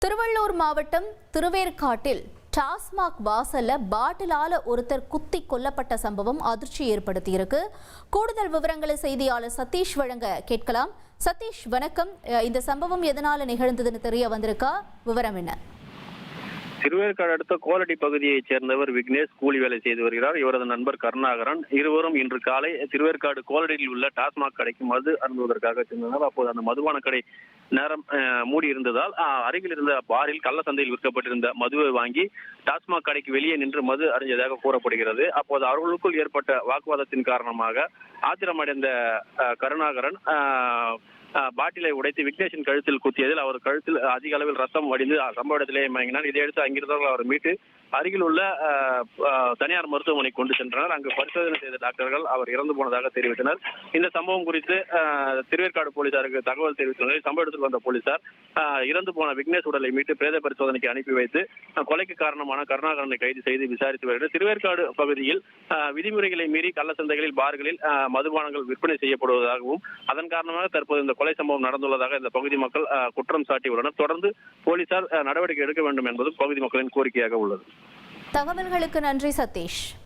திருவள்ளூர் மாவட்டம் திருவேற்காட்டில் டாஸ்மாக் வாசல்ல பாட்டிலால ஒருத்தர் குத்தி கொல்லப்பட்ட சம்பவம் அதிர்ச்சி ஏற்படுத்தியிருக்கு. கூடுதல் விவரங்களை செய்தியாளர் சதீஷ் வழங்க கேட்கலாம். சதீஷ், வணக்கம். இந்த சம்பவம் எதனால நிகழ்ந்ததுன்னு தெரிய வந்திருக்கா? விவரம் என்ன? திருவேற்காடு அடுத்த கோலடி பகுதியைச் சேர்ந்தவர் விக்னேஷ் கூலி வேலை செய்து வருகிறார். இவரது நண்பர் கருணாகரன் இருவரும் இன்று காலை திருவேற்காடு கோலடியில் உள்ள டாஸ்மாக் கடைக்கு மது அருந்துவதற்காக சென்றனர். அப்போது அந்த மதுபான கடை நேரம் மூடி இருந்ததால் அருகில் இருந்த பாரில் கள்ள சந்தையில் விற்கப்பட்டிருந்த மதுவை வாங்கி டாஸ்மாக் கடைக்கு வெளியே நின்று மது அருந்தியதாக கூறப்படுகிறது. அப்போது அவர்களுக்குள் ஏற்பட்ட வாக்குவாதத்தின் காரணமாக ஆத்திரமடைந்த கருணாகரன் பாட்டிலை உடைத்து விக்னேஷின் கழுத்தில் குத்தியதில் அவர் கழுத்தில் அதிக அளவில் ரத்தம் வடிந்து சம்பவ இடத்திலேயே மயங்கினார். இதையடுத்து அங்கிருந்தவர்கள் அவர் மீட்டு அருகில் உள்ள தனியார் மருத்துவமனை கொண்டு சென்றனர். அங்கு பரிசோதனை செய்த டாக்டர்கள் அவர் இறந்து போனதாக தெரிவித்தனர். இந்த சம்பவம் குறித்து திருவேற்காடு போலீசாருக்கு தகவல் தெரிவித்தனர். சம்பவ இடத்துக்கு வந்த போலீசார் இறந்து போன விக்னேஷ் உடலை மீட்டு பிரேத பரிசோதனைக்கு அனுப்பி வைத்து கொலைக்கு காரணமான கருணாகரனை கைது செய்து விசாரித்து வருகிறது. திருவேற்காடு பகுதியில் விதிமுறைகளை மீறி கள்ள சந்தைகளில் பார்களில் மதுபானங்கள் விற்பனை செய்யப்படுவதாகவும் அதன் காரணமாக தற்போது இந்த கொலை சம்பவம் நடந்துள்ளதாக இந்த பகுதி மக்கள் குற்றம் சாட்டியுள்ளனர். தொடர்ந்து போலீசார் நடவடிக்கை எடுக்க வேண்டும் என்பது பகுதி மக்களின் கோரிக்கையாக உள்ளது. தகவல்களுக்கு நன்றி சதீஷ்.